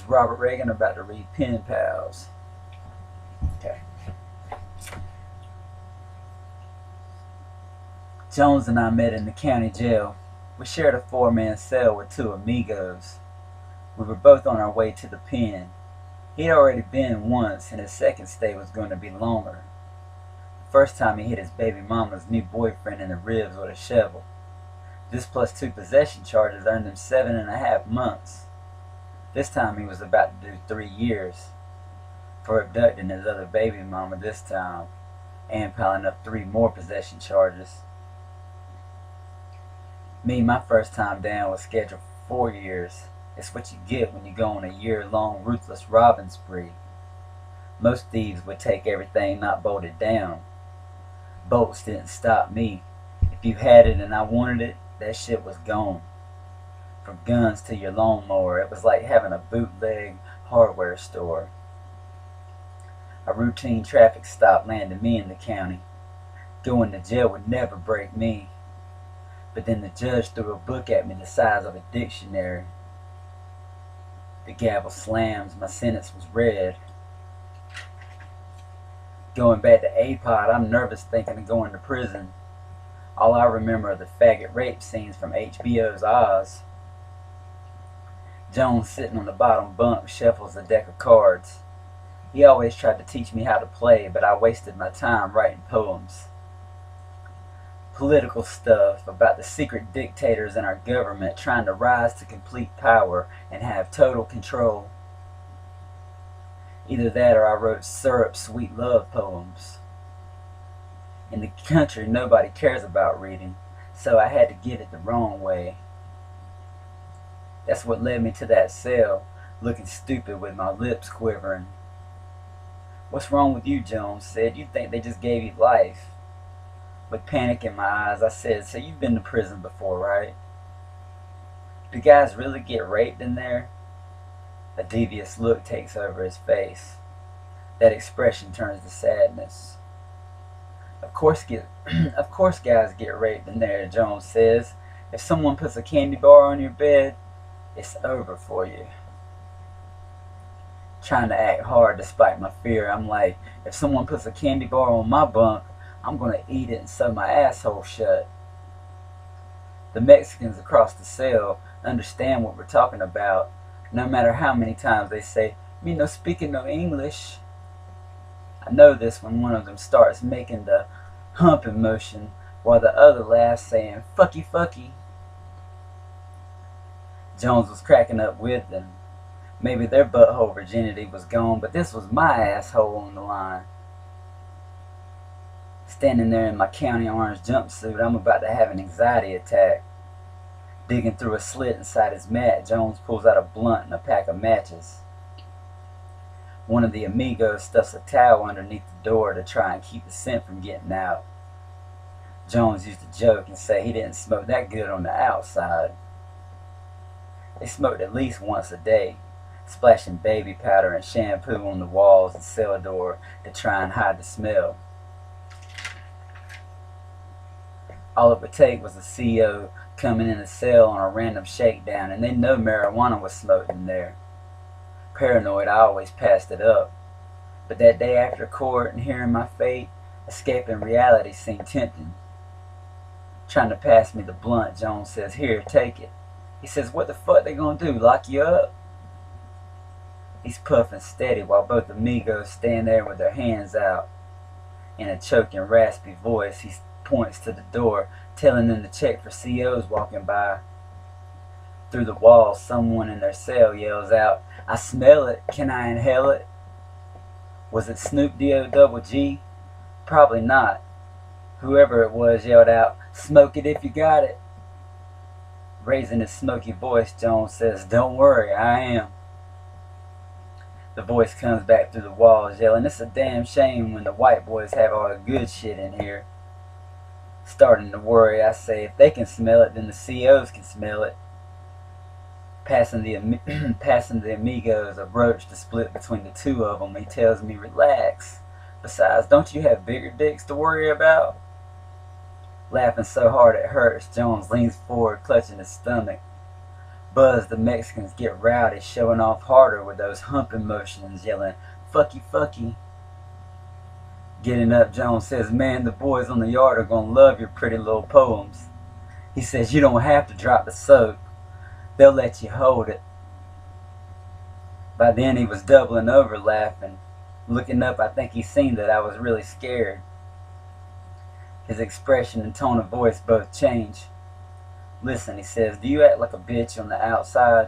is Robert Reagan, about to read Pen Pals. Okay. Jones and I met in the county jail. We shared a 4-man cell with 2 amigos. We were both on our way to the pen. He'd already been once, and his second stay was going to be longer. The first time he hit his baby mama's new boyfriend in the ribs with a shovel. This plus 2 possession charges earned him 7.5 months. This time he was about to do 3 years for abducting his other baby mama this time, and piling up 3 more possession charges. Me, my first time down was scheduled for 4 years. It's what you get when you go on a year-long ruthless robbing spree. Most thieves would take everything not bolted down. Bolts didn't stop me. If you had it and I wanted it, that shit was gone. From guns to your lawnmower, it was like having a bootleg hardware store. A routine traffic stop landed me in the county. Going to jail would never break me. But then the judge threw a book at me the size of a dictionary. The gavel slams, my sentence was read. Going back to APOD, I'm nervous thinking of going to prison. All I remember are the faggot rape scenes from HBO's Oz. Jones, sitting on the bottom bunk, shuffles a deck of cards. He always tried to teach me how to play, but I wasted my time writing poems. Political stuff about the secret dictators in our government trying to rise to complete power and have total control. Either that or I wrote syrup sweet love poems. In the country, nobody cares about reading, so I had to get it the wrong way. That's what led me to that cell, looking stupid with my lips quivering. "What's wrong with you?" Jones said. "You think they just gave you life?" With panic in my eyes, I said, "So you've been to prison before, right? Do guys really get raped in there?" A devious look takes over his face. That expression turns to sadness. Of course guys get raped in there," Jones says. "If someone puts a candy bar on your bed, it's over for you." Trying to act hard despite my fear, I'm like, if someone puts a candy bar on my bunk, I'm gonna eat it and sew my asshole shut. The Mexicans across the cell understand what we're talking about, no matter how many times they say, "Me no speaking no English." I know this when one of them starts making the humping motion while the other laughs, saying, "Fucky fucky." Jones was cracking up with them. Maybe their butthole virginity was gone, but this was my asshole on the line. Standing there in my county orange jumpsuit, I'm about to have an anxiety attack. Digging through a slit inside his mat, Jones pulls out a blunt and a pack of matches. One of the amigos stuffs a towel underneath the door to try and keep the scent from getting out. Jones used to joke and say he didn't smoke that good on the outside. They smoked at least once a day, splashing baby powder and shampoo on the walls and cell door to try and hide the smell. All it would take was the CO coming in the cell on a random shakedown, and they know marijuana was smoked in there. Paranoid, I always passed it up. But that day after court and hearing my fate, escaping reality seemed tempting. Trying to pass me the blunt, Jones says, "Here, take it." He says, "What the fuck they gonna do, lock you up?" He's puffing steady while both amigos stand there with their hands out. In a choking, raspy voice, he points to the door, telling them to check for COs walking by. Through the walls, someone in their cell yells out, "I smell it. Can I inhale it?" Was it Snoop D-O-double-G? Probably not. Whoever it was yelled out, "Smoke it if you got it." Raising his smoky voice, Jones says, "Don't worry, I am." The voice comes back through the walls, yelling, "It's a damn shame when the white boys have all the good shit in here." Starting to worry, I say, if they can smell it, then the COs can smell it. Passing the amigos a roach to split between the 2 of them, he tells me, "Relax. Besides, don't you have bigger dicks to worry about?" Laughing so hard it hurts, Jones leans forward, clutching his stomach. Buzz, the Mexicans get rowdy, showing off harder with those humping motions, yelling, "Fucky, fucky." Getting up, Jones says, "Man, the boys on the yard are gonna love your pretty little poems." He says, "You don't have to drop the soap. They'll let you hold it." By then he was doubling over laughing. Looking up, I think he seen that I was really scared. His expression and tone of voice both changed. "Listen," he says, "do you act like a bitch on the outside?"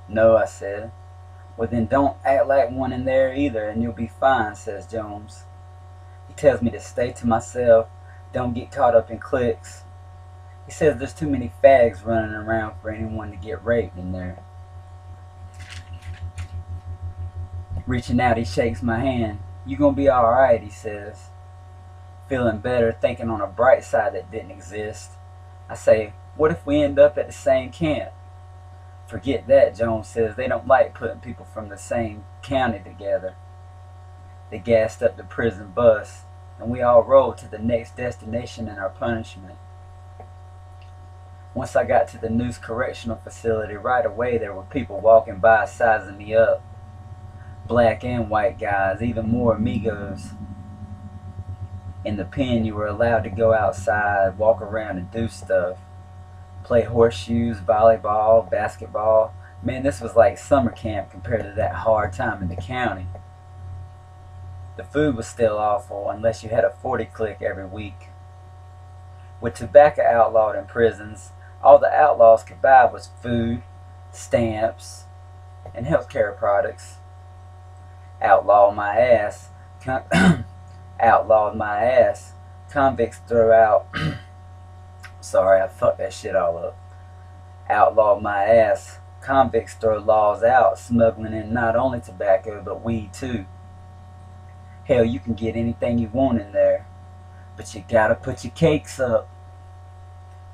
"No," I said. "Well then don't act like one in there either and you'll be fine," says Jones. He tells me to stay to myself, don't get caught up in cliques. He says there's too many fags running around for anyone to get raped in there. Reaching out, he shakes my hand. "You gonna be alright," he says. Feeling better, thinking on a bright side that didn't exist. I say, "What if we end up at the same camp?" "Forget that," Jones says. "They don't like putting people from the same county together." They gassed up the prison bus, and we all rode to the next destination in our punishment. Once I got to the Noose Correctional Facility, right away there were people walking by sizing me up. Black and white guys, even more amigos. In the pen you were allowed to go outside, walk around and do stuff. Play horseshoes, volleyball, basketball. Man, this was like summer camp compared to that hard time in the county. The food was still awful unless you had a 40 click every week. With tobacco outlawed in prisons, all the outlaws could buy was food, stamps, and healthcare products. Outlawed my ass. Outlawed my ass. Convicts throw out. Sorry, I fucked that shit all up. Outlawed my ass. Convicts throw laws out, smuggling in not only tobacco but weed too. Hell, you can get anything you want in there, but you gotta put your cakes up.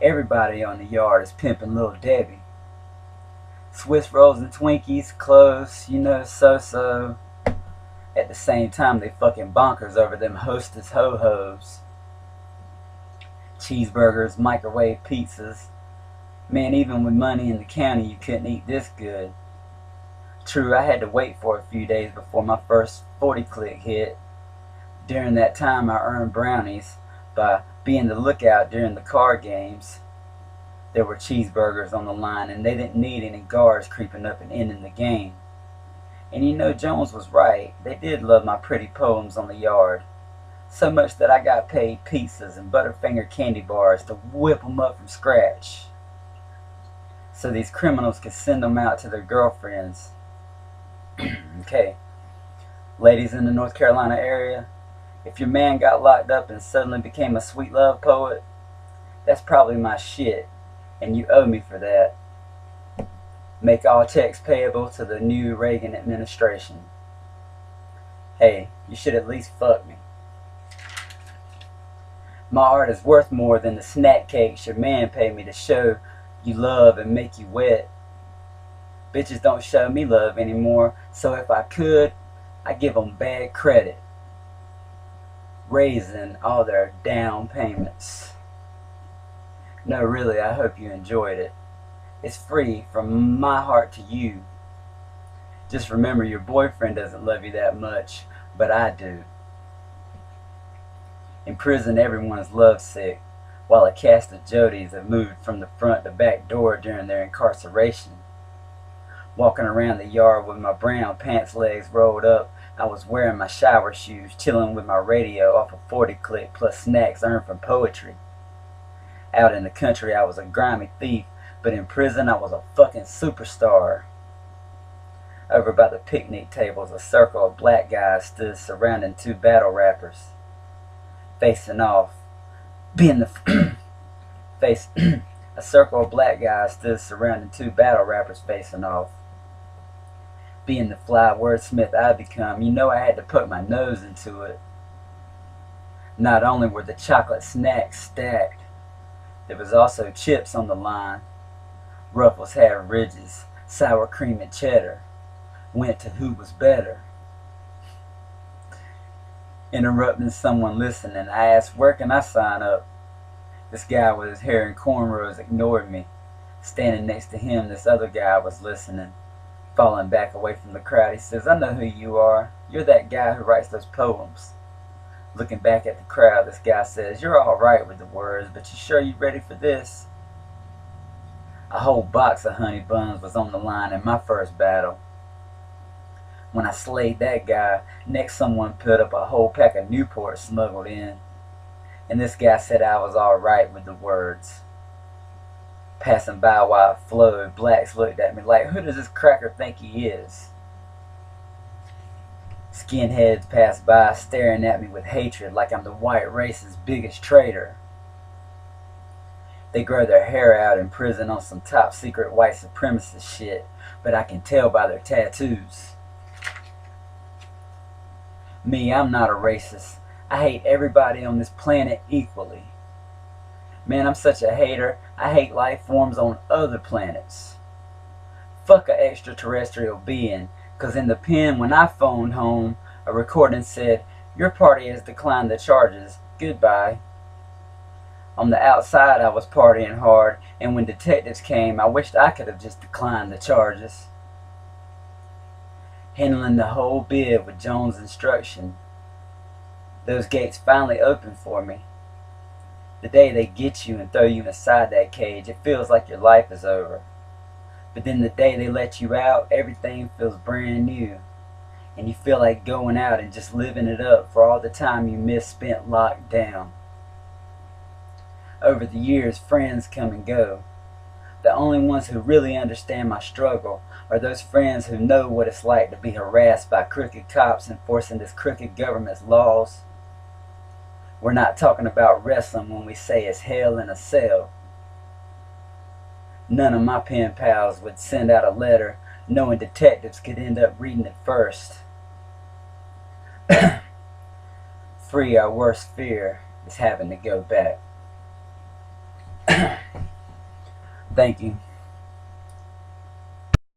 Everybody on the yard is pimping Little Debbie. Swiss rolls and Twinkies, clothes, you know, so-so. At the same time, they fucking bonkers over them Hostess ho-hos. Cheeseburgers, microwave pizzas. Man, even with money in the county, you couldn't eat this good. True, I had to wait for a few days before my first 40 click hit. During that time, I earned brownies by being the lookout during the card games. There were cheeseburgers on the line, and they didn't need any guards creeping up and ending the game. And you know, Jones was right. They did love my pretty poems on the yard. So much that I got paid pizzas and Butterfinger candy bars to whip them up from scratch, so these criminals could send them out to their girlfriends. Okay, ladies in the North Carolina area, if your man got locked up and suddenly became a sweet love poet, that's probably my shit, and you owe me for that. Make all checks payable to the new Reagan administration. Hey, you should at least fuck me. My art is worth more than the snack cakes your man paid me to show you love and make you wet. Bitches don't show me love anymore, so if I could, I'd give them bad credit, raising all their down payments. No, really, I hope you enjoyed it. It's free from my heart to you. Just remember, your boyfriend doesn't love you that much, but I do. In prison, everyone's lovesick, while a cast of Jodies have moved from the front to back door during their incarceration. Walking around the yard with my brown pants legs rolled up, I was wearing my shower shoes, chilling with my radio off a 40 click plus snacks earned from poetry. Out in the country, I was a grimy thief, but in prison, I was a fucking superstar. Over by the picnic tables, a circle of black guys stood surrounding two battle rappers, facing off. A circle of black guys stood surrounding two battle rappers facing off. Being the fly wordsmith I become, you know I had to poke my nose into it. Not only were the chocolate snacks stacked, there was also chips on the line. Ruffles had ridges, sour cream and cheddar. Went to who was better. Interrupting someone listening, I asked, "Where can I sign up?" This guy with his hair in cornrows ignored me, Standing next to him, this other guy was listening, falling back away from the crowd. He says, "I know who you are. You're that guy who writes those poems." Looking back at the crowd, this guy says, "You're all right with the words, but you sure you ready for this?" A whole box of honey buns was on the line in my first battle. When I slayed that guy, next someone put up a whole pack of Newport smuggled in. And this guy said I was all right with the words. Passing by while it flowed, blacks looked at me like, "Who does this cracker think he is?" Skinheads passed by, staring at me with hatred like I'm the white race's biggest traitor. They grow their hair out in prison on some top secret white supremacist shit, but I can tell by their tattoos. Me, I'm not a racist. I hate everybody on this planet equally. Man, I'm such a hater, I hate life forms on other planets. Fuck a extraterrestrial being, cause in the pen when I phoned home, a recording said, "Your party has declined the charges, goodbye." On the outside I was partying hard, and when detectives came, I wished I could have just declined the charges. Handling the whole bid with Jones' instruction, those gates finally opened for me. The day they get you and throw you inside that cage, it feels like your life is over. But then the day they let you out, everything feels brand new. And you feel like going out and just living it up for all the time you misspent locked down. Over the years, friends come and go. The only ones who really understand my struggle are those friends who know what it's like to be harassed by crooked cops enforcing this crooked government's laws. We're not talking about wrestling when we say it's hell in a cell. None of my pen pals would send out a letter knowing detectives could end up reading it first. Free, our worst fear is having to go back. Thank you.